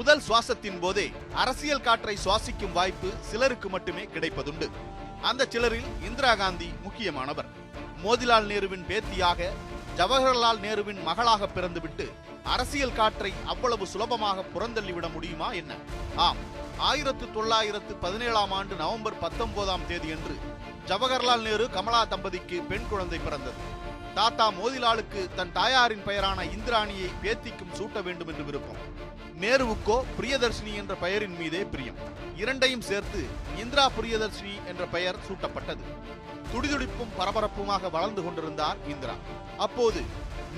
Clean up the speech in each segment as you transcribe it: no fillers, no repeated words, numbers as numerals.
முதல் சுவாசத்தின் போதே அரசியல் காற்றை சுவாசிக்கும் வாய்ப்பு சிலருக்கு மட்டுமே கிடைப்பதுண்டு. அந்த சிலரில் இந்திரா காந்தி முக்கியமானவர். மோதிலால் நேருவின் பேத்தியாக, ஜவஹர்லால் நேருவின் மகளாக பிறந்துவிட்டு அரசியல் காற்றை அவ்வளவு சுலபமாக புறந்தள்ளிவிட முடியுமா என்ன? ஆம், 1917ஆம் ஆண்டு நவம்பர் 19ஆம் தேதியன்று ஜவஹர்லால் நேரு கமலா தம்பதிக்கு பெண் குழந்தை பிறந்தது. தாத்தா மோதிலாலுக்கு தன் தாயாரின் பெயரான இந்திராணியை பேத்திக்கும் சூட்ட வேண்டும் என்று விருப்பம். நேருவுக்கோ பிரியதர்ஷினி என்ற பெயரின் மீதே பிரியம். இரண்டையும் சேர்த்து இந்திரா பிரியதர்ஷினி என்ற பெயர் சூட்டப்பட்டது. துடிதுடிப்பும் பரபரப்புமாக வளர்ந்து கொண்டிருந்தார் இந்திரா. அப்போது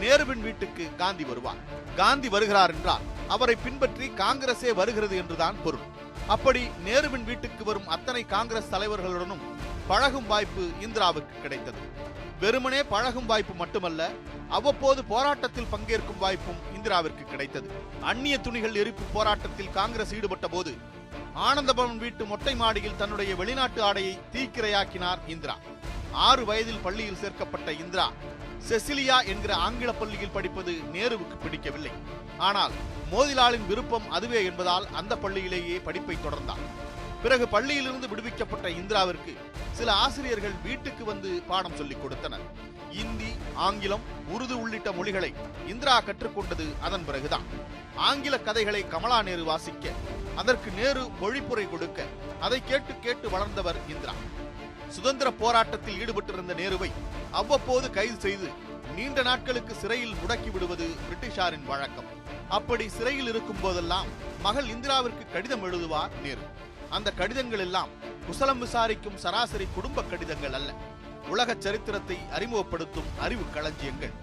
நேருவின் வீட்டுக்கு காந்தி வருவார். காந்தி வருகிறார் என்றால் அவரை பின்பற்றி காங்கிரஸே வருகிறது என்றுதான் பொருள். அப்படி நேருவின் வீட்டுக்கு வரும் அத்தனை காங்கிரஸ் தலைவர்களுடனும் பழகும் வாய்ப்பு இந்திராவுக்கு கிடைத்தது. வெறுமனே பழகும் வாய்ப்பு மட்டுமல்ல, அவ்வப்போது போராட்டத்தில் பங்கேற்கும் வாய்ப்பும் இந்திராவிற்கு கிடைத்தது. அந்நிய துணிகள் எரிப்பு போராட்டத்தில் காங்கிரஸ் ஈடுபட்ட போது ஆனந்தபவன் வீட்டு மொட்டை மாடியில் தன்னுடைய வெளிநாட்டு ஆடையை தீக்கிரையாக்கினார் இந்திரா. 6 வயதில் பள்ளியில் சேர்க்கப்பட்ட இந்திரா செசிலியா என்கிற ஆங்கில பள்ளியில் படிப்பது நேருவுக்கு பிடிக்கவில்லை. ஆனால் மோதிலாலின் விருப்பம் அதுவே என்பதால் அந்த பள்ளியிலேயே படிப்பை தொடர்ந்தார். பிறகு பள்ளியிலிருந்து விடுவிக்கப்பட்ட இந்திராவிற்கு சில ஆசிரியர்கள் வீட்டுக்கு வந்து பாடம் சொல்லிக் கொடுத்தனர். இந்தி, ஆங்கிலம், உருது உள்ளிட்ட மொழிகளை இந்திரா கற்றுக்கொண்டது அதன் பிறகுதான். ஆங்கில கதைகளை கமலா நேரு வாசிக்க, அதற்கு நேரு மொழிப்புரை கொடுக்க, அதை கேட்டு கேட்டு வளர்ந்தவர் இந்திரா. சுதந்திர போராட்டத்தில் ஈடுபட்டிருந்த நேருவை அவ்வப்போது கைது செய்து நீண்ட நாட்களுக்கு சிறையில் முடக்கி விடுவது பிரிட்டிஷாரின் வழக்கம். அப்படி சிறையில் இருக்கும் போதெல்லாம் மகள் இந்திராவிற்கு கடிதம் எழுதுவார் நேரு. அந்த கடிதங்கள் எல்லாம் குசலம் விசாரிக்கும் சராசரி குடும்ப கடிதங்கள் அல்ல, உலக சரித்திரத்தை அறிமுகப்படுத்தும் அறிவு களஞ்சியங்கள்.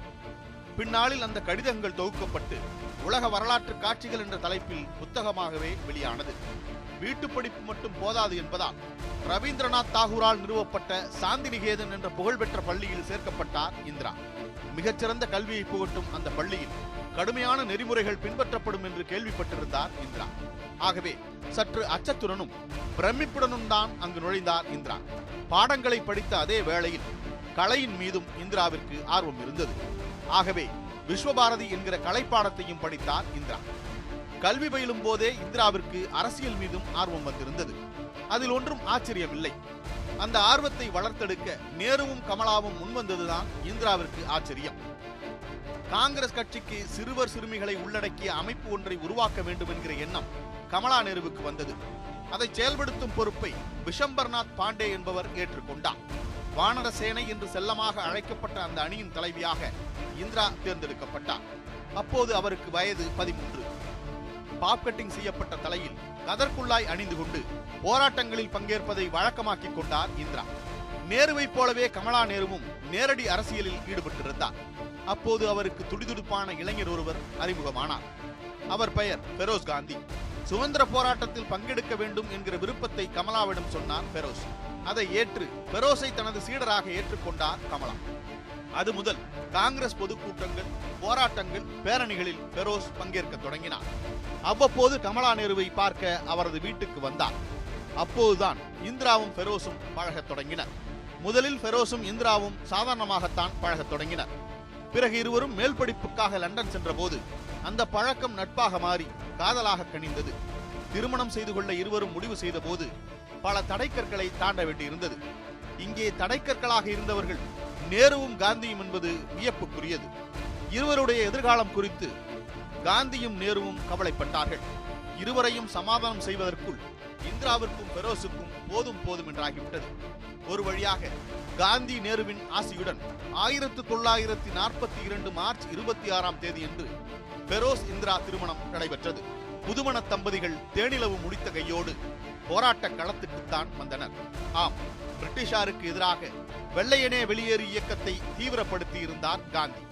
பின்னாளில் அந்த கடிதங்கள் தொகுக்கப்பட்டு உலக வரலாற்று காட்சிகள் என்ற தலைப்பில் புத்தகமாகவே வெளியானது. வீட்டு படிப்பு மட்டும் போதாது என்பதால் ரவீந்திரநாத் தாகூரால் நிறுவப்பட்ட சாந்திநிகேதன் என்ற புகழ்பெற்ற பள்ளியில் சேர்க்கப்பட்டார் இந்திரா. மிகச்சிறந்த கல்வியை புகட்டும் அந்த பள்ளியில் கடுமையான நெறிமுறைகள் பின்பற்றப்படும் என்று கேள்விப்பட்டிருந்தார் இந்திரா. ஆகவே சற்று அச்சத்துடனும் பிரமிப்புடனும் தான் அங்கு நுழைந்தார் இந்திரா. பாடங்களை படித்த அதே வேளையில் கலையின் மீதும் இந்திராவிற்கு ஆர்வம் இருந்தது. ஆகவே விஸ்வபாரதி என்கிற கலைப்பாடத்தையும் படித்தார் இந்திரா. கல்வி பயிலும் போதே இந்திராவிற்கு அரசியல் மீதும் ஆர்வம் வந்திருந்தது. அதில் ஒன்றும் ஆச்சரியமில்லை. அந்த ஆர்வத்தை வளர்த்தெடுக்க நேருவும் கமலாவும் முன்வந்ததுதான் இந்திராவிற்கு ஆச்சரியம். காங்கிரஸ் கட்சிக்கு சிறுவர் சிறுமிகளை உள்ளடக்கிய அமைப்பு ஒன்றை உருவாக்க வேண்டும் என்கிற எண்ணம் கமலா நேருவுக்கு வந்தது. அதை செயல்படுத்தும் பொறுப்பை விஷம்பர்நாத் பாண்டே என்பவர் ஏற்றுக்கொண்டார். வானர சேனை என்று செல்லமாக அழைக்கப்பட்ட அந்த அணியின் தலைவியாக இந்திரா தேர்ந்தெடுக்கப்பட்டார். அப்போது அவருக்கு வயது 13. பாப் கட்டிங் செய்யப்பட்ட தலையில் கதர்குள்ளாய் அணிந்து கொண்டு போராட்டங்களில் பங்கேற்பதை வழக்கமாக்கிக் கொண்டார் இந்திரா. நேருவை போலவே கமலா நேருவும் நேரடி அரசியலில் ஈடுபட்டிருந்தார். அப்போது அவருக்கு துடிதுடிப்பான இளைஞர் ஒருவர் அறிமுகமானார். அவர் பெயர் பெரோஸ் காந்தி. சுதந்திர போராட்டத்தில் பங்கெடுக்க வேண்டும் என்கிற விருப்பத்தை கமலாவிடம் சொன்னார் பெரோஸ். அதை ஏற்று பெரோஸை தனது சீடராக ஏற்றுக்கொண்டார் கமலா. அது முதல் காங்கிரஸ் பொதுக்கூட்டங்கள், போராட்டங்கள், பேரணிகளில் பெரோஸ் பங்கேற்க தொடங்கினார். அவ்வப்போது கமலா நேருவை பார்க்க அவரது வீட்டுக்கு வந்தார். அப்போதுதான் இந்திராவும் பெரோஸும் பழகத் தொடங்கினர். முதலில் பெரோஸும் இந்திராவும் சாதாரணமாகத்தான் பழகத் தொடங்கினர். பிறகு இருவரும் மேல் படிப்புக்காக லண்டன் சென்ற போது அந்த பழக்கம் நட்பாக மாறி காதலாக கனிந்தது. திருமணம் செய்து கொள்ள இருவரும் முடிவு செய்த போது பல தடைக்கற்களை தாண்ட வேண்டியிருந்தது. இங்கே தடைக்கற்களாக இருந்தவர்கள் நேருவும் காந்தியும் என்பது வியப்புக்குரியது. இருவருடைய எதிர்காலம் குறித்து காந்தியும் நேருவும் கவலைப்பட்டார்கள். இருவரையும் சமாதானம் செய்வதற்குள் இந்திராவிற்கும் பெரோஸுக்கும் போதும் போதும் என்றாகிவிட்டது. ஒரு வழியாக காந்தி நேருவின் ஆசியுடன் 1942 மார்ச் 26ஆம் தேதியன்று பெரோஸ் இந்திரா திருமணம் நடைபெற்றது. புதுமண தம்பதிகள் தேனிலவு முடித்த கையோடு போராட்ட களத்துக்குத்தான் வந்தனர். ஆம், பிரிட்டிஷாருக்கு எதிராக வெள்ளையனே வெளியேறு இயக்கத்தை தீவிரப்படுத்தி இருந்தார் காந்தி.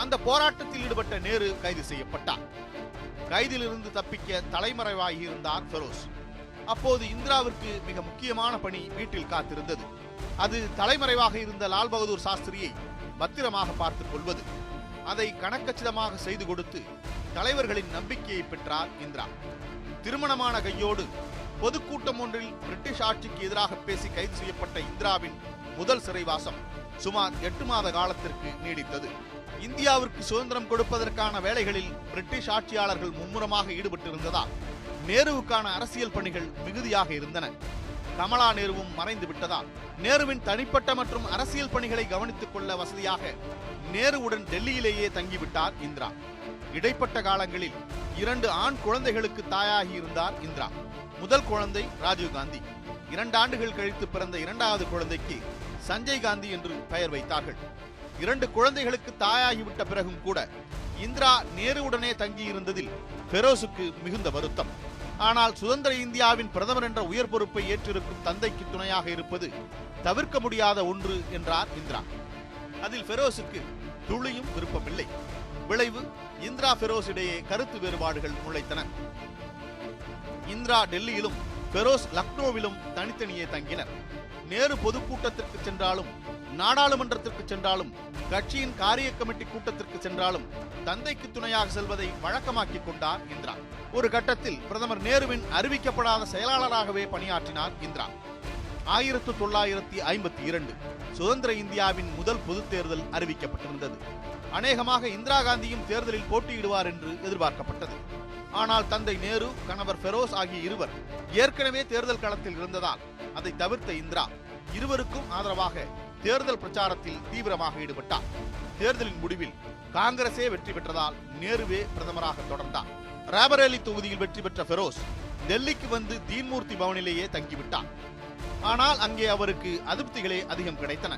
அந்த போராட்டத்தில் ஈடுபட்ட நேரு கைது செய்யப்பட்டார். கைதிலிருந்து தப்பிக்க தலைமறைவாகி இருந்தார் பெரோஸ். அப்போது இந்திராவிற்கு மிக முக்கியமான பணி வீட்டில் காத்திருந்தது. அது தலைமறைவாக இருந்த லால் பகதூர் சாஸ்திரியை பத்திரமாக பார்த்துக் கொள்வது. அதை கணக்கச்சிதமாக செய்து கொடுத்து தலைவர்களின் நம்பிக்கையை பெற்றார் இந்திரா. திருமணமான கையோடு பொதுக்கூட்டம் ஒன்றில் பிரிட்டிஷ் ஆட்சிக்கு எதிராக பேசி கைது செய்யப்பட்ட இந்திராவின் முதல் சிறைவாசம் சுமார் 8 மாத காலத்திற்கு நீடித்தது. இந்தியாவிற்கு சுதந்திரம் கொடுப்பதற்கான வேலைகளில் பிரிட்டிஷ் ஆட்சியாளர்கள் மும்முரமாக ஈடுபட்டிருந்ததால் நேருவுக்கான அரசியல் பணிகள் மிகுதியாக இருந்தன. கமலா நேருவும் மறைந்து விட்டதால் நேருவின் தனிப்பட்ட மற்றும் அரசியல் பணிகளை கவனித்துக் கொள்ள வசதியாக நேருவுடன் டெல்லியிலேயே தங்கிவிட்டார் இந்திரா. இடைப்பட்ட காலங்களில் 2 ஆண் குழந்தைகளுக்கு தாயாகி இருந்தார் இந்திரா. முதல் குழந்தை ராஜீவ்காந்தி. 2 ஆண்டுகள் கழித்து பிறந்த 2வது குழந்தைக்கு சஞ்சய் காந்தி என்று பெயர் வைத்தார்கள். 2 குழந்தைகளுக்கு தாயாகிவிட்ட பிறகும் கூட இந்திரா நேருவுடனே தங்கியிருந்ததில் பெரோஸுக்கு மிகுந்த வருத்தம். ஆனால் சுதந்திர இந்தியாவின் பிரதமர் என்ற உயர் பொறுப்பை ஏற்றிருக்கும் தந்தைக்கு துணையாக இருப்பது தவிர்க்க முடியாத ஒன்று என்றார் இந்திரா. அதில் பெரோஸுக்கு துளியும் விருப்பமில்லை. விளைவு, இந்திரா பெரோஸ் இடையே கருத்து வேறுபாடுகள் முளைத்தன. இந்திரா டெல்லியிலும் பெரோஸ் லக்னோவிலும் தனித்தனியே தங்கினர். நேரு பொதுக்கூட்டத்திற்கு சென்றாலும், நாடாளுமன்றத்திற்கு சென்றாலும், கட்சியின் காரிய கமிட்டி கூட்டத்திற்கு சென்றாலும் தந்தைக்கு துணையாக செல்வதை வழக்கமாக்கிக் கொண்டார் இந்திரா. ஒரு கட்டத்தில் பிரதமர் நேருவின் அறிவிக்கப்படாத செயலாளராகவே பணியாற்றினார் இந்திரா. 1952 சுதந்திர இந்தியாவின் முதல் பொதுத் தேர்தல் அறிவிக்கப்பட்டிருந்தது. அநேகமாக இந்திரா காந்தியும் தேர்தலில் போட்டியிடுவார் என்று எதிர்பார்க்கப்பட்டது. ஆனால் தந்தை நேரு, கணவர் பெரோஸ் ஆகிய இருவர் ஏற்கனவே தேர்தல் களத்தில் இருந்ததால் அதை தவிர்த்த இந்திரா இருவருக்கும் ஆதரவாக தேர்தல் பிரச்சாரத்தில் தீவிரமாக ஈடுபட்டார். தேர்தலின் முடிவில் காங்கிரசே வெற்றி பெற்றதால் நேருவே பிரதமராக தொடர்ந்தார். ராபரேலி தொகுதியில் வெற்றி பெற்ற பெரோஸ் டெல்லிக்கு வந்து தீன்மூர்த்தி பவனிலேயே தங்கிவிட்டார். ஆனால் அங்கே அவருக்கு அதிருப்திகளே அதிகம் கிடைத்தன.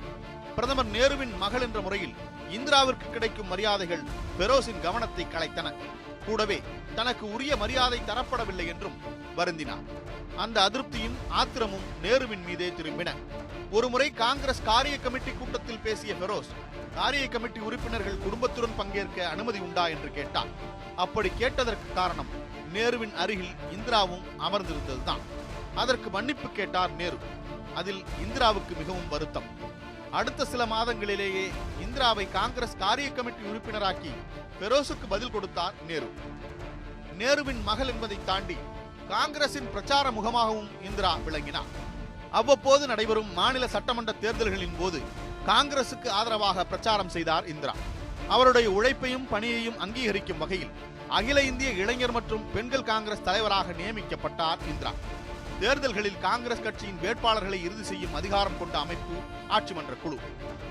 பிரதமர் நேருவின் மகள் என்ற முறையில் இந்திராவிற்கு கிடைக்கும் மரியாதைகள் பெரோஸின் கவனத்தை கலைத்தன. கூடவே தனக்கு உரிய மரியாதை தரப்படவில்லை என்றும் வருந்தினார். அந்த அதிருப்தியும் ஆத்திரமும் நேருவின் மீதே திரும்பின. ஒருமுறை காங்கிரஸ் காரிய கமிட்டி கூட்டத்தில் பேசிய பெரோஸ், காரிய கமிட்டி உறுப்பினர்கள் குடும்பத்துடன் பங்கேற்க அனுமதி உண்டா என்று கேட்டார். அப்படி கேட்டதற்கு காரணம் நேருவின் அருகில் இந்திராவும் அமர்ந்திருந்ததுதான். அதற்கு மன்னிப்பு கேட்டார் நேரு. அதில் இந்திராவுக்கு மிகவும் வருத்தம். அடுத்த சில மாதங்களிலேயே இந்திராவை காங்கிரஸ் காரிய கமிட்டி உறுப்பினராக்கி பெரோஸுக்கு பதில் கொடுத்தார் நேரு. நேருவின் மகள் என்பதை தாண்டி காங்கிரசின் பிரச்சார முகமாகவும் இந்திரா விளங்கினார். அவ்வப்போது நடைபெறும் மாநில சட்டமன்ற தேர்தல்களின் போது காங்கிரசுக்கு ஆதரவாக பிரச்சாரம் செய்தார் இந்திரா. அவருடைய உழைப்பையும் பணியையும் அங்கீகரிக்கும் வகையில் அகில இந்திய இளைஞர் மற்றும் பெண்கள் காங்கிரஸ் தலைவராக நியமிக்கப்பட்டார் இந்திரா. தேர்தல்களில் காங்கிரஸ் கட்சியின் வேட்பாளர்களை இறுதி செய்யும் அதிகாரம் கொண்ட அமைப்பு ஆட்சி மன்ற குழு.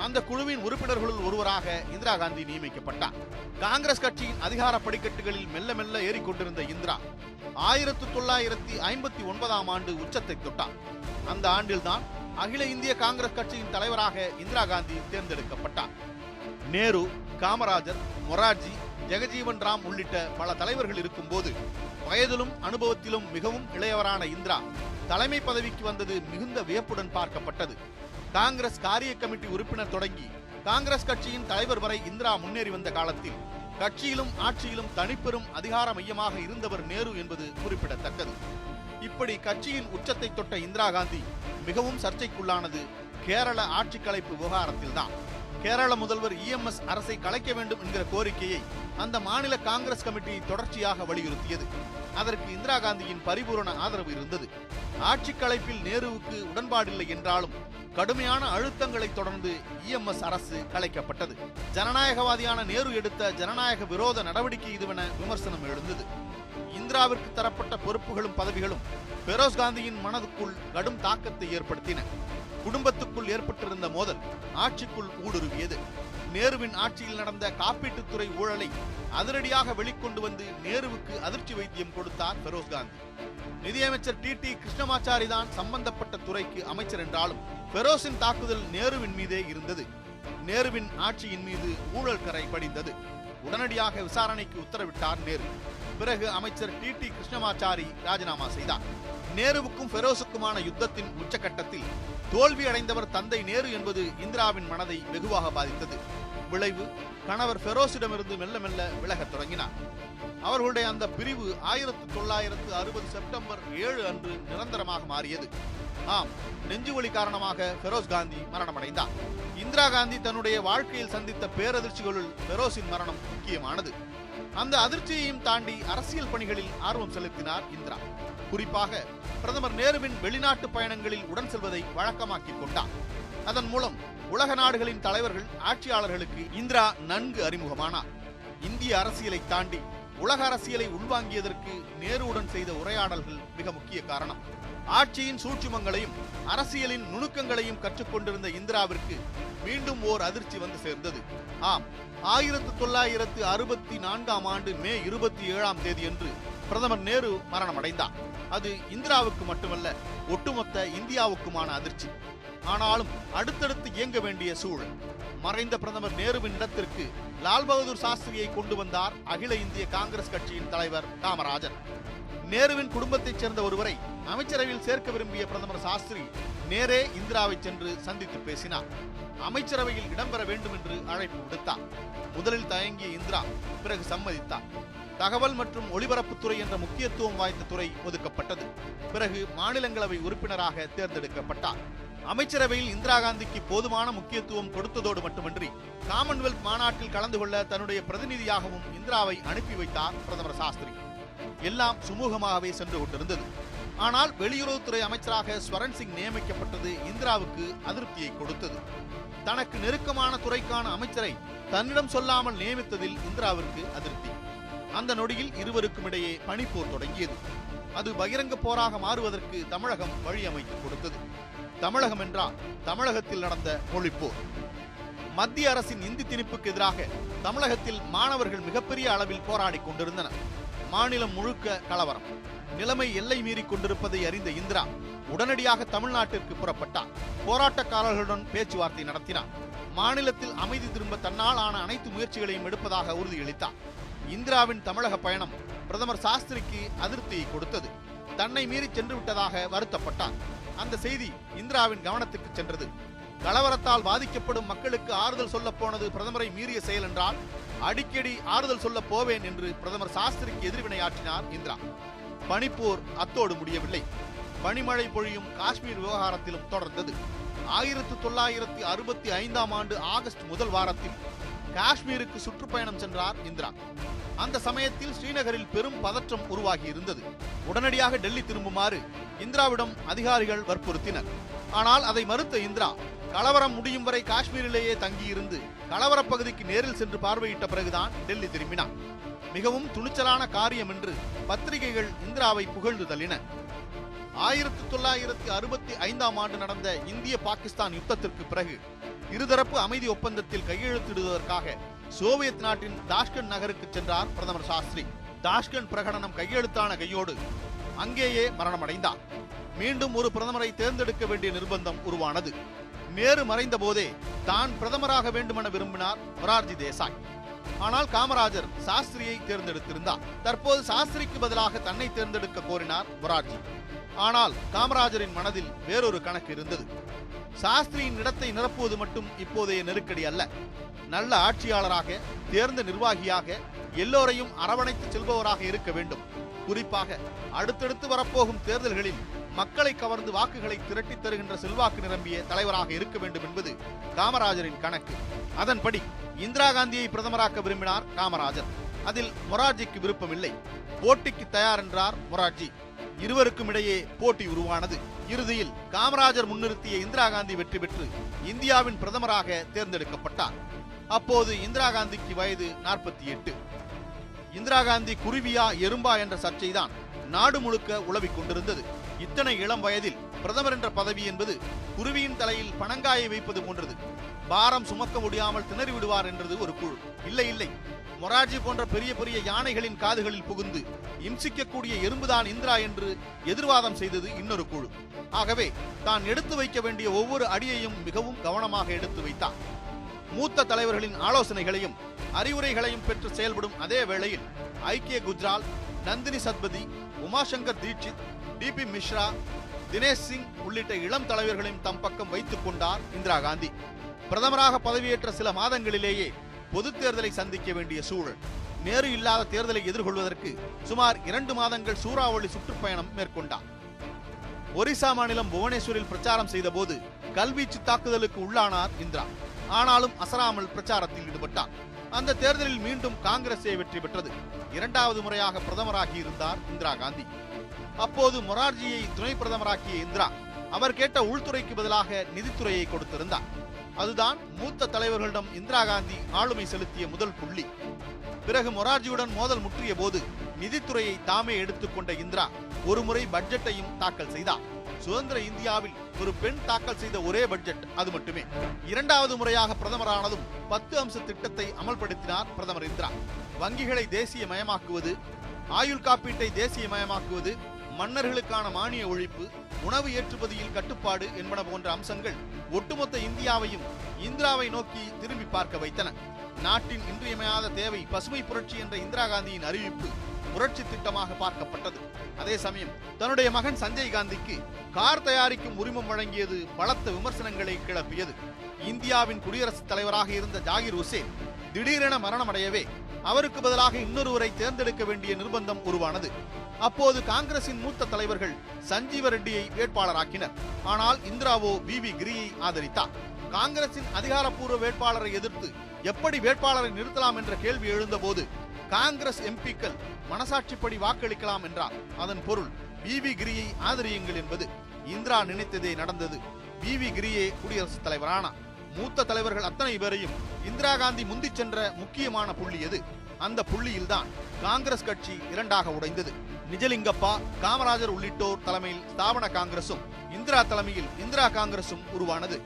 அந்த குழுவின் உறுப்பினர்களுள் ஒருவராக இந்திரா காந்தி நியமிக்கப்பட்டார். காங்கிரஸ் கட்சியின் அதிகார படிக்கட்டுகளில் மெல்ல மெல்ல ஏறிக்கொண்டிருந்த இந்திரா 1959 ஆண்டு உச்சத்தை தொட்டார். அந்த ஆண்டில்தான் அகில இந்திய காங்கிரஸ் கட்சியின் தலைவராக இந்திரா காந்தி தேர்ந்தெடுக்கப்பட்டார். நேரு, காமராஜர், மொரார்ஜி, ஜெகஜீவன் ராம் உள்ளிட்ட பல தலைவர்கள் இருக்கும்போது வயதிலும் அனுபவத்திலும் மிகவும் இளையவரான இந்திரா தலைமை பதவிக்கு வந்தது மிகுந்த வியப்புடன் பார்க்கப்பட்டது. காங்கிரஸ் காரிய கமிட்டி உறுப்பினர் தொடங்கி காங்கிரஸ் கட்சியின் தலைவர் வரை இந்திரா முன்னேறி வந்த காலத்தில் கட்சியிலும் ஆட்சியிலும் தனிப்பெரும் அதிகார மையமாக இருந்தவர் நேரு என்பது குறிப்பிடத்தக்கது. இப்படி கட்சியின் உச்சத்தை தொட்ட இந்திரா காந்தி மிகவும் சர்ச்சைக்குள்ளானது கேரள ஆட்சி கலைப்பு விவகாரத்தில்தான். கேரள முதல்வர் EMS அரசை கலைக்க வேண்டும் என்கிற கோரிக்கையை அந்த மாநில காங்கிரஸ் கமிட்டி தொடர்ச்சியாக வலியுறுத்தியது. அதற்கு இந்திரா காந்தியின் பரிபூரண ஆதரவு இருந்தது. ஆட்சி கலைப்பில் நேருவுக்கு உடன்பாடில்லை என்றாலும் கடுமையான அழுத்தங்களை தொடர்ந்து EMS அரசு கலைக்கப்பட்டது. ஜனநாயகவாதியான நேரு எடுத்த ஜனநாயக விரோத நடவடிக்கை இதுவென விமர்சனம் எழுந்தது. இந்திராவிற்கு தரப்பட்ட பொறுப்புகளும் பதவிகளும் பெரோஸ் காந்தியின் மனதுக்குள் கடும் தாக்கத்தை ஏற்படுத்தின. குடும்பத்துக்குள் ஏற்பட்டிருந்த மோதல் ஆட்சிக்குள் ஊடுருவியது. நேருவின் ஆட்சியில் நடந்த காப்பீட்டுத்துறை ஊழலை அதிரடியாக வெளிக்கொண்டு வந்து நேருவுக்கு அதிர்ச்சி வைத்தியம் கொடுத்தார் பெரோஸ் காந்தி. நிதியமைச்சர் TT கிருஷ்ணமாச்சாரி தான் சம்பந்தப்பட்ட துறைக்கு அமைச்சர் என்றாலும் பெரோஸின் தாக்குதல் நேருவின் மீதே இருந்தது. நேருவின் ஆட்சியின் மீது ஊழல் கரை படிந்தது. உடனடியாக விசாரணைக்கு உத்தரவிட்டார் நேரு. பிறகு அமைச்சர் TT கிருஷ்ணமாச்சாரி ராஜினாமா செய்தார். நேருவுக்கும் பெரோஸுக்குமான யுத்தத்தின் உச்சகட்டத்தில் தோல்வி அடைந்தவர் தந்தை நேரு என்பது இந்திராவின் மனதை வெகுவாக பாதித்தது. விளைவு, கணவர் பெரோஸிடமிருந்து மெல்ல மெல்ல விலகத் தொடங்கினார். அவர்களுடைய அந்த பிரிவு 1960 செப்டம்பர் 7 அன்று நிரந்தரமாக மாறியது. ஆம், நெஞ்சுவலி காரணமாக பெரோஸ் காந்தி மரணமடைந்தார். இந்திரா காந்தி தன்னுடைய வாழ்க்கையில் சந்தித்த பேரதிர்ச்சிகளுள் பெரோஸின் மரணம் முக்கியமானது. அந்த அதிர்ச்சியையும் தாண்டி அரசியல் பணிகளில் ஆர்வம் செலுத்தினார் இந்திரா. குறிப்பாக பிரதமர் நேருவின் வெளிநாட்டு பயணங்களில் உடன் செல்வதை வழக்கமாக்கிக் கொண்டார். அதன் மூலம் உலக நாடுகளின் தலைவர்கள், ஆட்சியாளர்களுக்கு இந்திரா நன்கு அறிமுகமானார். இந்திய அரசியலை தாண்டி உலக அரசியலை உள்வாங்கியதற்கு நேருவுடன் செய்த உரையாடல்கள் மிக முக்கிய காரணம். ஆட்சியின் சூட்சுமங்களையும் அரசியலின் நுணுக்கங்களையும் கற்றுக்கொண்டிருந்த இந்திராவிற்கு மீண்டும் ஓர் அதிர்ச்சி வந்து சேர்ந்தது. ஆம், 1964ஆம் ஆண்டு மே 27ஆம் தேதியன்று பிரதமர் நேரு மரணமடைந்தார். அது இந்திராவுக்கு மட்டுமல்ல, ஒட்டுமொத்த இந்தியாவுக்குமான அதிர்ச்சி. ஆனாலும் அடுத்தடுத்து இயங்க வேண்டிய சூழல். மறைந்த பிரதமர் நேருவின் இடத்திற்கு லால் பகதூர் சாஸ்திரியை கொண்டு வந்தார் அகில இந்திய காங்கிரஸ் கட்சியின் தலைவர் காமராஜர். நேருவின் குடும்பத்தைச் சேர்ந்த ஒருவரை அமைச்சரவையில் சேர்க்க விரும்பிய பிரதமர் சாஸ்திரி நேரே இந்திராவை சென்று சந்தித்து பேசினார். அமைச்சரவையில் இடம்பெற வேண்டும் என்று அழைப்பு விடுத்தார். முதலில் தயங்கிய இந்திரா பிறகு சம்மதித்தார். தகவல் மற்றும் ஒலிபரப்புத்துறை என்ற முக்கியத்துவம் வாய்ந்த துறை ஒதுக்கப்பட்டது. பிறகு மாநிலங்களவை உறுப்பினராக தேர்ந்தெடுக்கப்பட்டார். அமைச்சரவையில் இந்திரா காந்திக்கு போதுமான முக்கியத்துவம் கொடுத்ததோடு மட்டுமன்றி காமன்வெல்த் மாநாட்டில் கலந்து கொள்ள தன்னுடைய பிரதிநிதியாகவும் இந்திராவை அனுப்பி வைத்தார் பிரதமர் சாஸ்திரி. எல்லாம் சுமூகமாகவே சென்று கொண்டிருந்தது. ஆனால் வெளியுறவுத்துறை அமைச்சராக ஸ்வரன் சிங் நியமிக்கப்பட்டது இந்திராவுக்கு அதிருப்தியை கொடுத்தது. தனக்கு நெருக்கமான துறைக்கான அமைச்சரை தன்னிடம் சொல்லாமல் நியமித்ததில் இந்திராவிற்கு அதிருப்தி. அந்த நொடியில் இருவருக்கும் இடையே பனிப்போர் தொடங்கியது. அது பகிரங்க போராக மாறுவதற்கு தமிழகம் வழி அமைத்து கொடுத்தது. தமிழகம் என்றால் தமிழகத்தில் நடந்த மொழிப்போர். மத்திய அரசின் இந்தி திணிப்புக்கு எதிராக தமிழகத்தில் மாணவர்கள் மிகப்பெரிய அளவில் போராடி கொண்டிருந்தனர். மாநிலம் முழுக்க கலவரம். நிலைமை எல்லை மீறி கொண்டிருப்பதை அறிந்த இந்திரா உடனடியாக தமிழ்நாட்டிற்கு புறப்பட்டார். போராட்டக்காரர்களுடன் பேச்சுவார்த்தை நடத்தினார். மாநிலத்தில் அமைதி திரும்ப தன்னால் ஆன அனைத்து முயற்சிகளையும் எடுப்பதாக உறுதியளித்தார். இந்திராவின் தமிழக பயணம் பிரதமர் சாஸ்திரிக்கு அதிருப்தியை கொடுத்தது. தன்னை மீறி சென்று விட்டதாக வருத்தப்பட்டார். அந்த செய்தி இந்திராவின் கவனத்துக்கு சென்றது. கலவரத்தால் பாதிக்கப்படும் மக்களுக்கு ஆறுதல் சொல்ல போனது பிரதமரை மீறிய செயல் என்றால் அடிக்கடி ஆறுதல் சொல்ல போவேன் என்று பிரதமர் சாஸ்திரிக்கு எதிர்வினையாற்றினார் இந்திரா. பனிப்போர் அத்தோடு முடியவில்லை. பனிமழை பொழியும் காஷ்மீர் விவகாரத்திலும் தொடர்ந்தது. 1965ஆம் ஆண்டு ஆகஸ்ட் முதல் வாரத்தில் காஷ்மீருக்கு சுற்றுப்பயணம் சென்றார் இந்திரா. அந்த சமயத்தில் ஸ்ரீநகரில் பெரும் பதற்றம் உருவாகி இருந்தது. உடனடியாக டெல்லி திரும்புமாறு இந்திராவிடம் அதிகாரிகள் வற்புறுத்தினர். ஆனால் அதை மறுத்த இந்திரா கலவரம் முடியும் வரை காஷ்மீரிலேயே தங்கியிருந்து கலவர பகுதிக்கு நேரில் சென்று பார்வையிட்ட பிறகுதான் டெல்லி திரும்பினார். மிகவும் துணிச்சலான காரியம் என்று பத்திரிகைகள் இந்திராவை புகழ்ந்து தள்ளின. 1965ஆம் ஆண்டு நடந்த இந்திய பாகிஸ்தான் யுத்தத்திற்கு பிறகு இருதரப்பு அமைதி ஒப்பந்தத்தில் கையெழுத்திடுவதற்காக சோவியத் நாட்டின் தாஷ்கண்ட் நகருக்கு சென்றார் பிரதமர் சாஸ்திரி. தாஷ்கண்ட் பிரகடனம் கையெழுத்தான கையோடு அங்கேயே மரணமடைந்தார். மீண்டும் ஒரு பிரதமரை தேர்ந்தெடுக்க வேண்டிய நிர்பந்தம் உருவானது. நேரு மறைந்த போதே தான் பிரதமராக வேண்டுமென விரும்பினார் மொரார்ஜி தேசாய். ஆனால் காமராஜர் சாஸ்திரியை தேர்ந்தெடுத்திருந்தார். தற்போது சாஸ்திரிக்கு பதிலாக தன்னை தேர்ந்தெடுக்க கோரினார் மொரார்ஜி. ஆனால் காமராஜரின் மனதில் வேறொரு கணக்கு இருந்தது. சாஸ்திரியின் இடத்தை நிரப்புவது மட்டும் இப்போதைய நெருக்கடி அல்ல. நல்ல ஆட்சியாளராக, தேர்ந்த நிர்வாகியாக, எல்லோரையும் அரவணைத்து செல்பவராக இருக்க வேண்டும். குறிப்பாக அடுத்தடுத்து வரப்போகும் தேர்தல்களில் மக்களை கவர்ந்து வாக்குகளை திரட்டி தருகின்ற செல்வாக்கு நிரம்பிய தலைவராக இருக்க வேண்டும் என்பது காமராஜரின் கணக்கு. அதன்படி இந்திரா காந்தியை பிரதமராக்க விரும்பினார் காமராஜர். அதில் மொரார்ஜிக்கு விருப்பமில்லை. போட்டிக்கு தயார் என்றார் மொரார்ஜி. இருவருக்கும் இடையே போட்டி உருவானது. இறுதியில் காமராஜர் முன்னிறுத்திய இந்திரா காந்தி வெற்றி பெற்று இந்தியாவின் பிரதமராக தேர்ந்தெடுக்கப்பட்டார். அப்போது இந்திரா காந்திக்கு வயது 48. இந்திரா காந்தி குருவியா எறும்பா என்ற சர்ச்சைதான் நாடு முழுக்க உலவிக் கொண்டிருந்தது. இத்தனை இளம் வயதில் பிரதமர் என்ற பதவி என்பது குருவியின் தலையில் பனங்காயை வைப்பது போன்றது. பாரம் சுமக்க முடியாமல் திணறி விடுவார் என்றது ஒரு குழு. இல்லை, மொரார்ஜி போன்ற பெரிய பெரிய யானைகளின் காதுகளில் புகுந்து இம்சிக்கக்கூடிய எறும்புதான் இந்திரா என்று எதிர்வாதம் செய்தது இன்னொரு குழு. ஆகவே தான் எடுத்து வைக்க வேண்டிய ஒவ்வொரு அடியையும் மிகவும் கவனமாக எடுத்து வைத்தார். மூத்த தலைவர்களின் ஆலோசனைகளையும் அறிவுரைகளையும் பெற்று செயல்படும் அதே வேளையில் ஐக்கிய குஜ்ரால், நந்தினி சத்பதி, உமாசங்கர் தீட்சித், டிபி மிஸ்ரா, தினேஷ் சிங் உள்ளிட்ட இளம் தலைவர்களையும் தம் பக்கம் வைத்துக் கொண்டார் இந்திரா காந்தி. பிரதமராக பதவியேற்ற சில மாதங்களிலேயே பொது தேர்தலை சந்திக்க வேண்டிய சூழல். நேரு இல்லாத தேர்தலை எதிர்கொள்வதற்கு சுமார் 2 மாதங்கள் சூறாவளி சுற்றுப்பயணம் மேற்கொண்டார். ஒரிசா மாநிலம் புவனேஸ்வரில் பிரச்சாரம் செய்த போது கல்வீச்சு தாக்குதலுக்கு உள்ளானார் இந்திரா. ஆனாலும் அசராமல் பிரச்சாரத்தில் ஈடுபட்டார். அந்த தேர்தலில் மீண்டும் காங்கிரஸே வெற்றி பெற்றது. 2வது முறையாக பிரதமராகி இருந்தார் இந்திரா காந்தி. அப்போது மொரார்ஜியை துணை பிரதமராக்கிய இந்திரா அவர் கேட்ட உள்துறைக்கு பதிலாக நிதித்துறையை கொடுத்திருந்தார். அதுதான் மூத்த தலைவர்களிடம் இந்திரா காந்தி ஆளுமை செலுத்திய முதல் புள்ளி. பிறகு மொரார்ஜியுடன் மோதல் முற்றிய போது நிதித்துறையை தாமே எடுத்துக்கொண்ட இந்திரா ஒருமுறை பட்ஜெட்டையும் தாக்கல் செய்தார். சுதந்திர இந்தியாவில் ஒரு பெண் தாக்கல் செய்த ஒரே பட்ஜெட் அது மட்டுமே. இரண்டாவது முறையாக பிரதமரானதும் 10 அம்ச திட்டத்தை அமல்படுத்தினார் பிரதமர் இந்திரா. வங்கிகளை தேசியமயமாக்குவது, ஆயுள் காப்பீட்டை தேசியமயமாக்குவது, மன்னர்களுக்கான மானிய ஒழிப்பு, உணவு ஏற்றுமதியில் கட்டுப்பாடு என்பன போன்ற அம்சங்கள் ஒட்டுமொத்த இந்தியாவையும் இந்திராவை நோக்கி திரும்பி பார்க்க வைத்தன. நாட்டின் இன்றியமையாத தேவை பசுமை புரட்சி என்ற இந்திரா காந்தியின் அறிவிப்பு புரட்சி திட்டமாக பார்க்கப்பட்டது. அதே சமயம் தன்னுடைய மகன் சஞ்சய் காந்திக்கு கார் தயாரிக்கும் உரிமம் வழங்கியது பலத்த விமர்சனங்களை கிளப்பியது. இந்தியாவின் குடியரசுத் தலைவராக இருந்த ஜாகிர் ஹுசேன் திடீரென மரணமடையவே அவருக்கு பதிலாக இன்னொருவரை தேர்ந்தெடுக்க வேண்டிய நிர்பந்தம் உருவானது. அப்போது காங்கிரசின் மூத்த தலைவர்கள் சஞ்சீவ ரெட்டியை வேட்பாளராக்கினர். ஆனால் இந்திராவோ வி கிரியை ஆதரித்தார். காங்கிரசின் அதிகாரப்பூர்வ வேட்பாளரை எதிர்த்து எப்படி வேட்பாளரை நிறுத்தலாம் என்ற கேள்வி எழுந்தபோது காங்கிரஸ் எம்பிக்கள் மனசாட்சிப்படி வாக்களிக்கலாம் என்றார். அதன் பொருள் வி கிரியை ஆதரியுங்கள் என்பது. இந்திரா நினைத்ததே நடந்தது. வி கிரியே குடியரசுத் தலைவரானார். மூத்த தலைவர்கள் அத்தனை பேரையும் இந்திரா காந்தி முந்திச் சென்ற முக்கியமான புள்ளி எது? அந்த புள்ளியில்தான் காங்கிரஸ் கட்சி இரண்டாக உடைந்தது. நிஜலிங்கப்பா, காமராஜர் உள்ளிட்டோர் தலைமையில் ஸ்தாபன காங்கிரசும் இந்திரா தலைமையில் இந்திரா காங்கிரசும் உருவானது.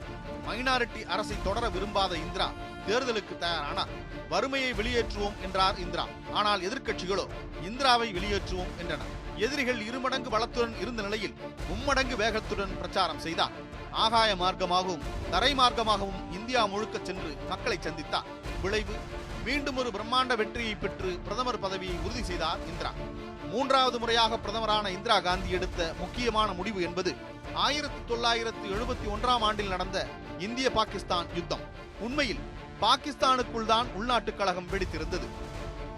மைனாரிட்டி அரசை தொடர விரும்பாத இந்திரா தேர்தலுக்கு தயாரானார். வறுமையை வெளியேற்றுவோம் என்றார் இந்திரா. ஆனால் எதிர்க்கட்சிகளோ இந்திராவை வெளியேற்றுவோம் என்றனர். எதிரிகள் 2 மடங்கு பலத்துடன் இருந்த நிலையில் 3 மடங்கு வேகத்துடன் பிரச்சாரம் செய்தார். ஆகாய மார்க்கமாகவும் தரை மார்க்கமாகவும் இந்தியா முழுக்க சென்று மக்களை சந்தித்தார். விளைவு மீண்டும் ஒரு பிரம்மாண்ட வெற்றியை பெற்று பிரதமர் பதவியை உறுதி செய்தார் இந்திரா. 3வது முறையாக பிரதமரான இந்திரா காந்தி எடுத்த முக்கியமான முடிவு என்பது 1971ஆம் ஆண்டில் நடந்த இந்திய பாகிஸ்தான் யுத்தம். உண்மையில் பாகிஸ்தானுக்குள் தான் உள்நாட்டு கழகம் வெடித்திருந்தது.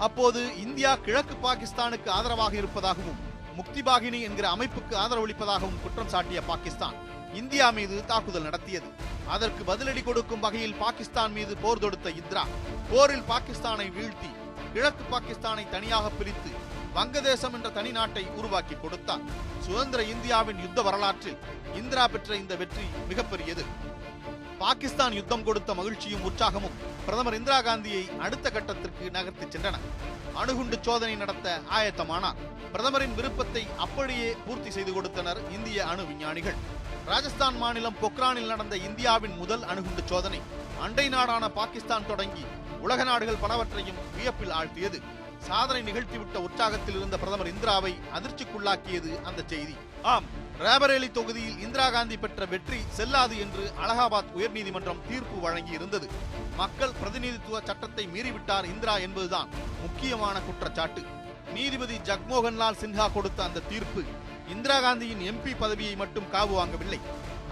அப்போது இந்தியா கிழக்கு பாகிஸ்தானுக்கு ஆதரவாக இருப்பதாகவும் முக்தி பாகினி என்கிற அமைப்புக்கு ஆதரவளிப்பதாகவும் குற்றம் சாட்டிய பாகிஸ்தான் இந்தியா மீது தாக்குதல் நடத்தியது. அதற்கு பதிலடி கொடுக்கும் வகையில் பாகிஸ்தான் மீது போர் தொடுத்த இந்திரா போரில் பாகிஸ்தானை வீழ்த்தி கிழக்கு பாகிஸ்தானை தனியாக பிரித்து வங்கதேசம் என்ற தனி நாட்டை உருவாக்கி கொடுத்தார். சுதந்திர இந்தியாவின் யுத்த வரலாற்றில் இந்திரா பெற்ற இந்த வெற்றி மிகப்பெரியது. பாகிஸ்தான் யுத்தம் கொடுத்த மகிழ்ச்சியும் உற்சாகமும் பிரதமர் இந்திரா காந்தியை அடுத்த கட்டத்திற்கு நகர்த்தி சென்றன. அணுகுண்டு சோதனை நடத்த ஆயத்தமானார். பிரதமரின் விருப்பத்தை அப்படியே பூர்த்தி செய்து கொடுத்தனர் இந்திய அணு விஞ்ஞானிகள். ராஜஸ்தான் மாநிலம் பொக்ரானில் நடந்த இந்தியாவின் முதல் அணுகுண்டு சோதனை அண்டை நாடான பாகிஸ்தான் தொடங்கி உலக நாடுகள் பலவற்றையும் வியப்பில் ஆழ்த்தியது. சாதனை நிகழ்த்திவிட்ட உற்சாகத்தில் இருந்த பிரதமர் இந்திராவை அதிர்ச்சிக்குள்ளாக்கியது அந்த செய்தி. ஆம், ரேபரேலி தொகுதியில் இந்திரா காந்தி பெற்ற வெற்றி செல்லாது என்று அலகாபாத் உயர்நீதிமன்றம் தீர்ப்பு வழங்கி இருந்தது. மக்கள் பிரதிநிதித்துவ சட்டத்தை மீறிவிட்டார் இந்திரா என்பதுதான் முக்கியமான குற்றச்சாட்டு. நீதிபதி ஜக்மோகன்லால் சின்ஹா கொடுத்த அந்த தீர்ப்பு இந்திரா காந்தியின் எம்பி பதவியை மட்டும் காவு வாங்கவில்லை,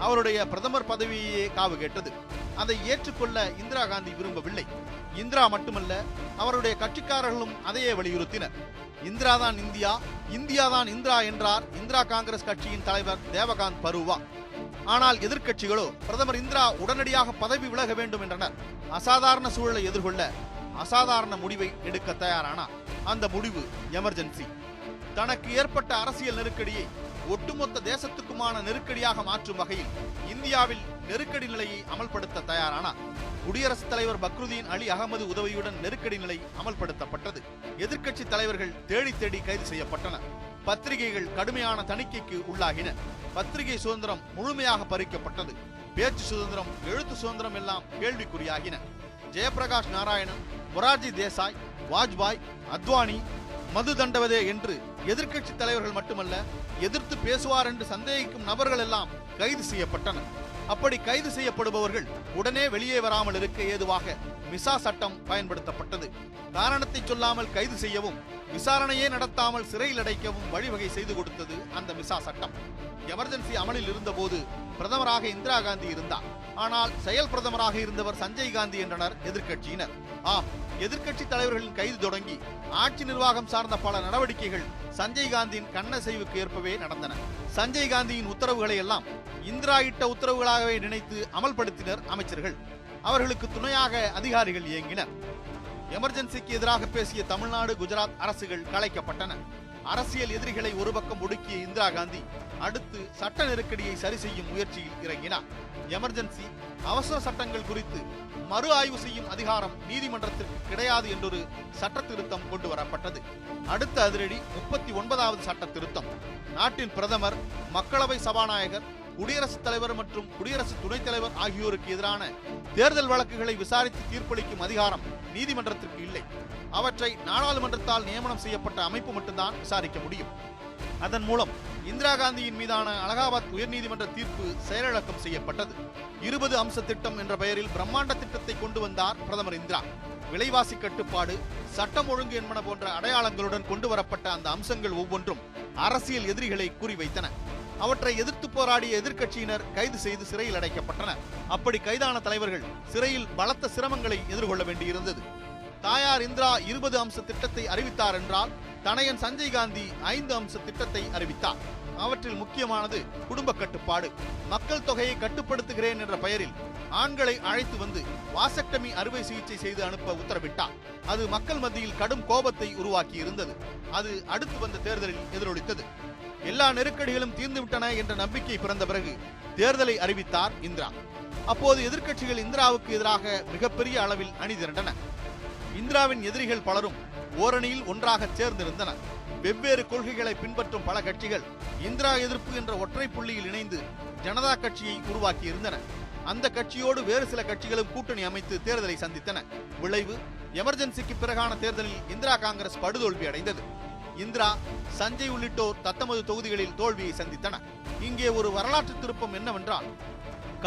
அவருடைய பிரதமர் பதவியையே காவு கேட்டது. அதை ஏற்றுக்கொள்ள இந்திரா காந்தி விரும்பவில்லை. இந்திரா மட்டுமல்ல, அவருடைய கட்சிக்காரர்களும் அதையே வலியுறுத்தினர். இந்திரா தான் இந்தியா, இந்தியா தான் இந்திரா என்றார் இந்திரா காங்கிரஸ் கட்சியின் தலைவர் தேவகாந்த் பருவா. ஆனால் எதிர்க்கட்சிகளோ பிரதமர் இந்திரா உடனடியாக பதவி விலக வேண்டும் என்றனர். அசாதாரண சூழலை எதிர்கொள்ள அசாதாரண முடிவை எடுக்க தயாரானார். அந்த முடிவு எமர்ஜென்சி. தனக்கு ஏற்பட்ட அரசியல் நெருக்கடியை ஒட்டுமொத்த தேசத்துக்குமான நெருக்கடியாக மாற்றும் வகையில் இந்தியாவில் நெருக்கடி நிலையை அமல்படுத்த தயாரானார். குடியரசுத் தலைவர் பக்ருதீன் அலி அகமது உதவியுடன் நெருக்கடி நிலை அமல்படுத்தப்பட்டது. எதிர்க்கட்சி தலைவர்கள் தேடி தேடி கைது செய்யப்பட்டனர். பத்திரிகைகள் கடுமையான தணிக்கைக்கு உள்ளாகின. பத்திரிகை சுதந்திரம் முழுமையாக பறிக்கப்பட்டது. பேச்சு சுதந்திரம், எழுத்து சுதந்திரம் எல்லாம் கேள்விக்குறியாகின. ஜெயபிரகாஷ் நாராயணன், மொரார்ஜி தேசாய், வாஜ்பாய், அத்வானி, மது தண்டவதே என்று எதிர்க்கட்சி தலைவர்கள் மட்டுமல்ல, எதிர்த்து பேசுவார் என்று சந்தேகிக்கும் நபர்கள் எல்லாம் கைது செய்யப்பட்டனர். அப்படி கைது செய்யப்படுபவர்கள் உடனே வெளியே வராமல் இருக்க ஏதுவாக மிசா சட்டம் பயன்படுத்தப்பட்டது. காரணத்தை சொல்லாமல் கைது செய்யவும் விசாரணையே நடத்தாமல் சிறையில் அடைக்கவும் வழிவகை செய்து கொடுத்தது அந்த மிசா சட்டம். எமர்ஜென்சி அமலில் இருந்தபோது பிரதமராக இந்திரா காந்தி இருந்தார். ஆனால் செயல் பிரதமராக இருந்தவர் சஞ்சய் காந்தி என்றனர் எதிர்க்கட்சியினர். ஆம், எதிர்க்கட்சி தலைவர்களின் கைது தொடங்கி ஆட்சி நிர்வாகம் சார்ந்த பல நடவடிக்கைகள் சஞ்சய் காந்தியின் கண்ணசைவுக்கு ஏற்பவே நடந்தன. சஞ்சய் காந்தியின் உத்தரவுகளை எல்லாம் இந்திரா இட்ட உத்தரவுகளாகவே நினைத்து அமல்படுத்தினர் அமைச்சர்கள். அவர்களுக்கு துணையாக அதிகாரிகள் இயங்கினர். எமர்ஜென்சிக்கு எதிராக பேசிய தமிழ்நாடு, குஜராத் அரசுகள் கலைக்கப்பட்டன. அரசியல் எதிரிகளை ஒரு பக்கம் ஒடுக்கிய இந்திரா காந்தி அடுத்து சட்ட நெருக்கடியை சரி செய்யும் முயற்சியில் இறங்கினார். எமர்ஜென்சி, அவசர சட்டங்கள் குறித்து மறு ஆய்வு செய்யும் அதிகாரம் நீதிமன்றத்திற்கு கிடையாது என்றொரு சட்ட திருத்தம் கொண்டு வரப்பட்டது. அடுத்த அதிரடி 39வது சட்ட திருத்தம். நாட்டின் பிரதமர், மக்களவை சபாநாயகர், குடியரசுத் தலைவர் மற்றும் குடியரசு துணைத் தலைவர் ஆகியோருக்கு எதிரான தேர்தல் வழக்குகளை விசாரித்து தீர்ப்பளிக்கும் அதிகாரம் நீதிமன்றத்திற்கு இல்லை. அவற்றை நாடாளுமன்றத்தால் நியமனம் செய்யப்பட்ட அமைப்பு மட்டும்தான் விசாரிக்க முடியும். அதன் மூலம் இந்திரா காந்தியின் மீதான அலகாபாத் உயர்நீதிமன்ற தீர்ப்பு செயலிழக்கம் செய்யப்பட்டது. 20 அம்ச திட்டம் என்ற பெயரில் பிரம்மாண்ட திட்டத்தை கொண்டு வந்தார் பிரதமர் இந்திரா. விலைவாசி கட்டுப்பாடு, சட்டம் ஒழுங்கு என்பன போன்ற அடையாளங்களுடன் கொண்டு வரப்பட்ட அந்த அம்சங்கள் ஒவ்வொன்றும் அரசியல் எதிரிகளை குறிவைத்தன. அவற்றை எதிர்த்து போராடிய எதிர்க்கட்சியினர் கைது செய்து சிறையில் அடைக்கப்பட்டனர். அப்படி கைதான தலைவர்கள் சிறையில் பலத்த சிரமங்களை எதிர்கொள்ள வேண்டியிருந்தது. தாயார் இந்திரா 20 அம்ச திட்டத்தை அறிவித்தார் என்றால், தனையன் சஞ்சய் காந்தி 5 அம்ச திட்டத்தை அறிவித்தார். அவற்றில் முக்கியமானது குடும்ப கட்டுப்பாடு. மக்கள் தொகையை கட்டுப்படுத்துகிறேன் என்ற பெயரில் ஆண்களை அழைத்து வந்து வாசெக்டமி அறுவை சிகிச்சை செய்து அனுப்ப உத்தரவிட்டார். அது மக்கள் மத்தியில் கடும் கோபத்தை உருவாக்கி இருந்தது. அது அடுத்து வந்த தேர்தலில் எதிரொலித்தது. எல்லா நெருக்கடிகளும் தீர்ந்துவிட்டன என்ற நம்பிக்கை பிறந்த பிறகு தேர்தலை அறிவித்தார் இந்திரா. அப்போது எதிர்க்கட்சிகள் இந்திராவுக்கு எதிராக மிகப்பெரிய அளவில் அணிதிரண்டன. இந்திராவின் எதிரிகள் பலரும் ஓரணியில் ஒன்றாக சேர்ந்திருந்தனர். வெவ்வேறு கொள்கைகளை பின்பற்றும் பல கட்சிகள் இந்திரா எதிர்ப்பு என்ற ஒற்றை புள்ளியில் இணைந்து ஜனதா கட்சியை உருவாக்கி இருந்தன. அந்த கட்சியோடு வேறு சில கட்சிகளும் கூட்டணி அமைத்து தேர்தலை சந்தித்தன. விளைவு, எமர்ஜென்சிக்கு பிறகான தேர்தலில் இந்திரா காங்கிரஸ் படுதோல்வி அடைந்தது. இந்திரா, சஞ்சய் உள்ளிட்டோர் தத்தமது தொகுதிகளில் தோல்வியை சந்தித்தனர். இங்கே ஒரு வரலாற்று திருப்பம் என்னவென்றால்,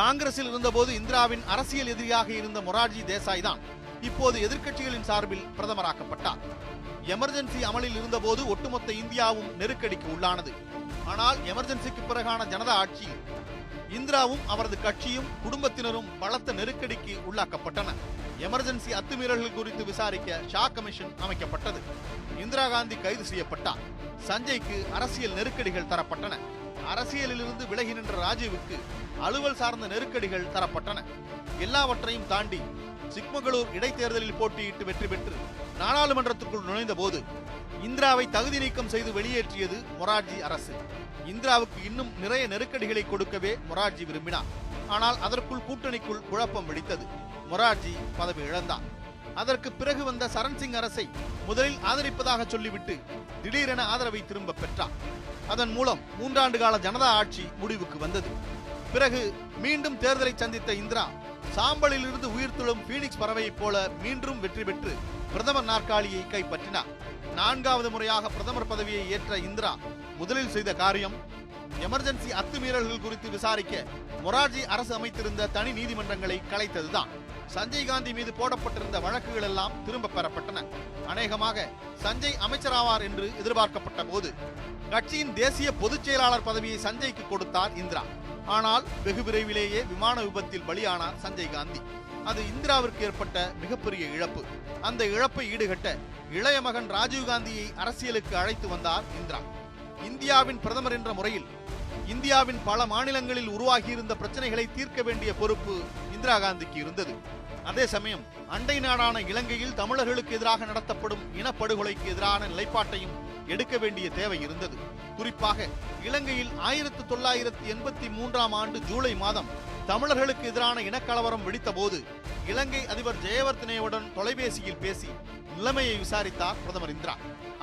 காங்கிரஸில் இருந்தபோது இந்திராவின் அரசியல் எதிரியாக இருந்த மொரார்ஜி தேசாய் தான் இப்போது எதிர்க்கட்சிகளின் சார்பில் பிரதமராக்கப்பட்டார். எமர்ஜென்சி அமலில் இருந்தபோது ஒட்டுமொத்த இந்தியாவும் நெருக்கடிக்கு உள்ளானது. ஆனால் எமர்ஜென்சிக்கு பிறகான ஜனதா ஆட்சியில் இந்திராவும் அவரது கட்சியும் குடும்பத்தினரும் பலத்த நெருக்கடிக்கு உள்ளாக்கப்பட்டனர். எமர்ஜென்சி அத்துமீறல்கள் குறித்து விசாரிக்க ஷா கமிஷன் அமைக்கப்பட்டது. இந்திரா காந்தி கைது செய்யப்பட்டார். சஞ்சய்க்கு அரசியல் நெருக்கடிகள் தரப்பட்டன. அரசியலிலிருந்து விலகி நின்ற ராஜீவுக்கு அலுவல் சார்ந்த நெருக்கடிகள் தரப்பட்டன. எல்லாவற்றையும் தாண்டி சிக்மகளூர் இடைத்தேர்தலில் போட்டியிட்டு வெற்றி பெற்று நாடாளுமன்றத்திற்குள் நுழைந்த போது இந்திராவை தகுதி நீக்கம் செய்து வெளியேற்றியது மொரார்ஜி அரசு. இந்திராவுக்கு இன்னும் நிறைய நெருக்கடிகளை கொடுக்கவே மொரார்ஜி விரும்பினார். ஆனால் அதற்குள் கூட்டணிக்குள் குழப்பம் வெடித்தது. மொரார்ஜி பதவி இழந்தார். அதற்கு பிறகு வந்த சரண் சிங் அரசை முதலில் ஆதரிப்பதாக சொல்லிவிட்டு திடீரென ஆதரவை திரும்ப பெற்றார். அதன் மூலம் 3 ஆண்டு கால ஜனதா ஆட்சி முடிவுக்கு வந்தது. பிறகு மீண்டும் தேர்தலை சந்தித்த இந்திரா சாம்பலில் இருந்து உயிர்த்தெழும் பீனிக்ஸ் பறவையைப் போல மீண்டும் வெற்றி பெற்று பிரதமர் நாற்காலியை கைப்பற்றினார். 4வது முறையாக பிரதமர் பதவியை ஏற்ற இந்திரா முதலில் செய்த காரியம், எமர்ஜென்சி அத்துமீறல்கள் குறித்து விசாரிக்க மொரார்ஜி அரசு அமைத்திருந்த தனி நீதிமன்றங்களை கலைத்ததுதான். சஞ்சய் காந்தி மீது போடப்பட்டிருந்த வழக்குகள் எல்லாம் திரும்ப பெறப்பட்டன. அநேகமாக சஞ்சய் அமைச்சராவார் என்று எதிர்பார்க்கப்பட்ட போது கட்சியின் தேசிய பொதுச் செயலாளர் பதவியை சஞ்சய்க்கு கொடுத்தார் இந்திரா. ஆனால் வெகு விரைவிலேயே விமான விபத்தில் பலியானார் சஞ்சய் காந்தி. அது இந்திராவிற்கு ஏற்பட்ட மிகப்பெரிய இழப்பு. அந்த இழப்பை ஈடுகட்ட இளைய மகன் ராஜீவ் காந்தியை அரசியலுக்கு அழைத்து வந்தார் இந்திரா. இந்தியாவின் பிரதமர் என்ற முறையில் இந்தியாவின் பல மாநிலங்களில் உருவாகியிருந்த பிரச்சனைகளை தீர்க்க வேண்டிய பொறுப்பு இந்திரா காந்திக்கு இருந்தது. அதே சமயம் அண்டை நாடான இலங்கையில் தமிழர்களுக்கு எதிராக நடத்தப்படும் இனப்படுகொலைக்கு எதிரான நிலைப்பாட்டையும் எடுக்க வேண்டிய தேவை இருந்தது. குறிப்பாக இலங்கையில் 1983ஆம் ஆண்டு ஜூலை மாதம் தமிழர்களுக்கு எதிரான இனக்கலவரம் வெடித்த போது இலங்கை அதிபர் ஜெயவர்தனேவுடன் தொலைபேசியில் பேசி நிலைமையை விசாரித்தார் பிரதமர் இந்திரா.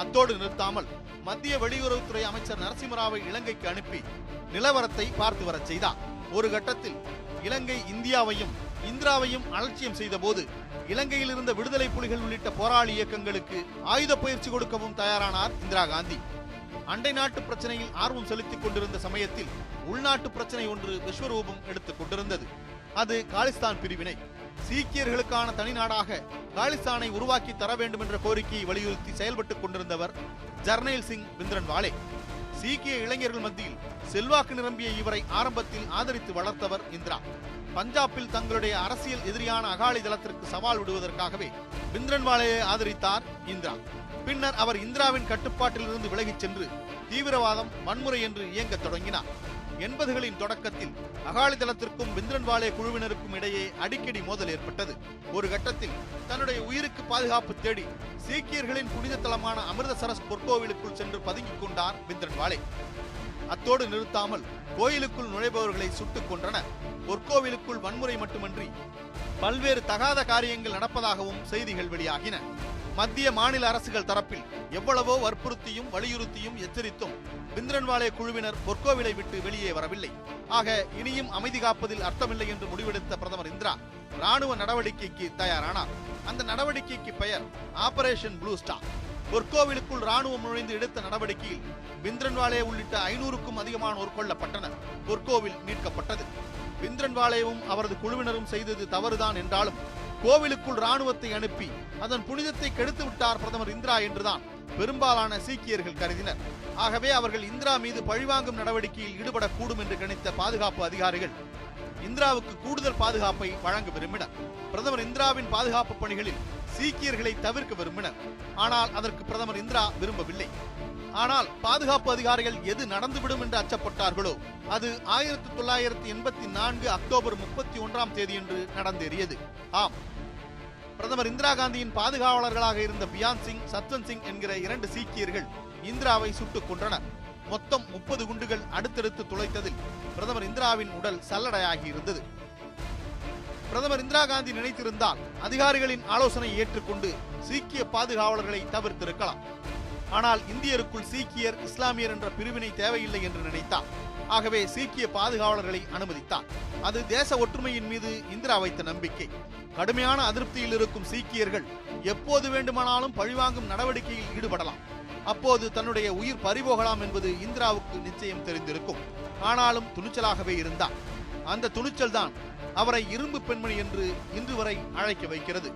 அத்தோடு நிறுத்தாமல் மத்திய வெளியுறவுத்துறை அமைச்சர் நரசிம்மராவை இலங்கைக்கு அனுப்பி நிலவரத்தை பார்த்து வரச் செய்தார். ஒரு கட்டத்தில் இலங்கை இந்தியாவையும் இந்திராவையும் அலட்சியம் செய்த போது இலங்கையில் இருந்த விடுதலை புலிகள் உள்ளிட்ட போராளி இயக்கங்களுக்கு ஆயுத பயிற்சி கொடுக்கவும் தயாரானார் இந்திரா காந்தி. அண்டை நாட்டு பிரச்சனையில் ஆர்வம் செலுத்திக் கொண்டிருந்த சமயத்தில் உள்நாட்டு பிரச்சனை ஒன்று விஸ்வரூபம் எடுத்துக் கொண்டிருந்தது. அது காலிஸ்தான் பிரிவினை. சீக்கியர்களுக்கான தனிநாடாக காலிஸ்தானை உருவாக்கி தர வேண்டும் என்ற கோரிக்கையை வலியுறுத்தி செயல்பட்டுக் கொண்டிருந்தவர் ஜர்னைல் சிங் பிந்த்ரன்வாலே. சீக்கிய இளைஞர்கள் மத்தியில் செல்வாக்கு நிரம்பிய இவரை ஆரம்பத்தில் ஆதரித்து வளர்த்தவர் இந்திரா. பஞ்சாபில் தங்களுடைய அரசியல் எதிரியான அகாலி தளத்திற்கு சவால் விடுவதற்காகவே பிந்த்ரன்வாலேயை ஆதரித்தார் இந்திரா. பின்னர் அவர் இந்திராவின் கட்டுப்பாட்டில் இருந்து விலகிச் சென்று தீவிரவாதம், வன்முறை என்று இயங்கத் தொடங்கினார். 80களின் தொடக்கத்தில் அகாலிதளத்திற்கும் பிந்திரன்வாலே குழுவினருக்கும் இடையே அடிக்கடி மோதல் ஏற்பட்டது. ஒரு கட்டத்தில் தன்னுடைய உயிருக்கு பாதுகாப்பு தேடி சீக்கியர்களின் புனித தலமான அமிர்தசரஸ் பொற்கோவிலுக்குள் சென்று பதுங்கிக் கொண்டார் பிந்திரன்வாலே. அத்தோடு நிறுத்தாமல் கோயிலுக்குள் நுழைபவர்களை சுட்டுக் கொன்றனர். பொற்கோவிலுக்குள் வன்முறை மட்டுமன்றி பல்வேறு தகாத காரியங்கள் நடப்பதாகவும் செய்திகள் வெளியாகின. மத்திய மாநில அரசுகள் தரப்பில் எவ்வளவோ வற்புறுத்தியும் வலியுறுத்தியும் எச்சரித்தும் பிந்திரன்வாலே குழுவினர் பொற்கோவிலை விட்டு வெளியே வரவில்லை. ஆக இனியும் அமைதி காப்பதில் அர்த்தமில்லை என்று முடிவெடுத்த பிரதமர் இந்திரா ராணுவ நடவடிக்கைக்கு தயாரானார். அந்த நடவடிக்கைக்கு பெயர் ஆபரேஷன் ப்ளூ ஸ்டார். பொற்கோவிலுக்குள் ராணுவம் நுழைந்து எடுத்த நடவடிக்கையில் பிந்திரன்வாலே உள்ளிட்ட 500க்கும் அதிகமானோர் கொல்லப்பட்டனர். பொற்கோவில் மீட்கப்பட்டது. பிந்திரன்வாலேவும் அவரது குழுவினரும் செய்தது தவறுதான் என்றாலும் கோவிலுக்குள் ராணுவத்தை அனுப்பி அதன் புனிதத்தை கெடுத்து விட்டார் பிரதமர் இந்திரா என்றுதான் பெரும்பாலான சீக்கியர்கள் கருதினர். ஆகவே அவர்கள் இந்திரா மீது பழிவாங்கும் நடவடிக்கையில் ஈடுபடக்கூடும் என்று கணித்த பாதுகாப்பு அதிகாரிகள் இந்திராவுக்கு கூடுதல் பாதுகாப்பை வழங்க விரும்பினர். பிரதமர் இந்திராவின் பாதுகாப்பு பணிகளில் சீக்கியர்களை தவிர்க்க விரும்பினர். ஆனால் அதற்கு பிரதமர் இந்திரா விரும்பவில்லை. ஆனால் பாதுகாப்பு அதிகாரிகள் எது நடந்துவிடும் என்று அச்சப்பட்டார்களோ அது 1984 அக்டோபர் 31ஆம் தேதியன்று நடந்தேறியது. ஆம், பிரதமர் இந்திரா காந்தியின் பாதுகாவலர்களாக இருந்த பியான் சிங், சத்வந்த் சிங் என்கிற 2 சீக்கியர்கள் இந்திராவை சுட்டுக் கொன்றனர். மொத்தம் 30 குண்டுகள் அடுத்தடுத்து துளைத்ததில் பிரதமர் இந்திராவின் உடல் சல்லடையாகி இருந்தது. பிரதமர் இந்திரா காந்தி நினைத்திருந்தால் அதிகாரிகளின் ஆலோசனை ஏற்றுக்கொண்டு சீக்கிய பாதுகாவலர்களை தவிர்த்திருக்கலாம். ஆனால் இந்தியருக்குள் சீக்கியர், இஸ்லாமியர் என்ற பிரிவினை தேவையில்லை என்று நினைத்தார். ஆகவே சீக்கிய பாதுகாவலர்களை அனுமதித்தார். அது தேச ஒற்றுமையின் மீது இந்திரா வைத்த நம்பிக்கை. கடுமையான அதிருப்தியில் இருக்கும் சீக்கியர்கள் எப்போது வேண்டுமானாலும் பழிவாங்கும் நடவடிக்கையில் ஈடுபடலாம். அப்போது தன்னுடைய உயிர் பறிபோகலாம் என்பது இந்திராவுக்கு நிச்சயம் தெரிந்திருக்கும். ஆனாலும் துணிச்சலாகவே இருந்தார். அந்த துணிச்சல் தான் அவரை இரும்பு பெண்மணி என்று இன்று வரை அழைக்க வைக்கிறது.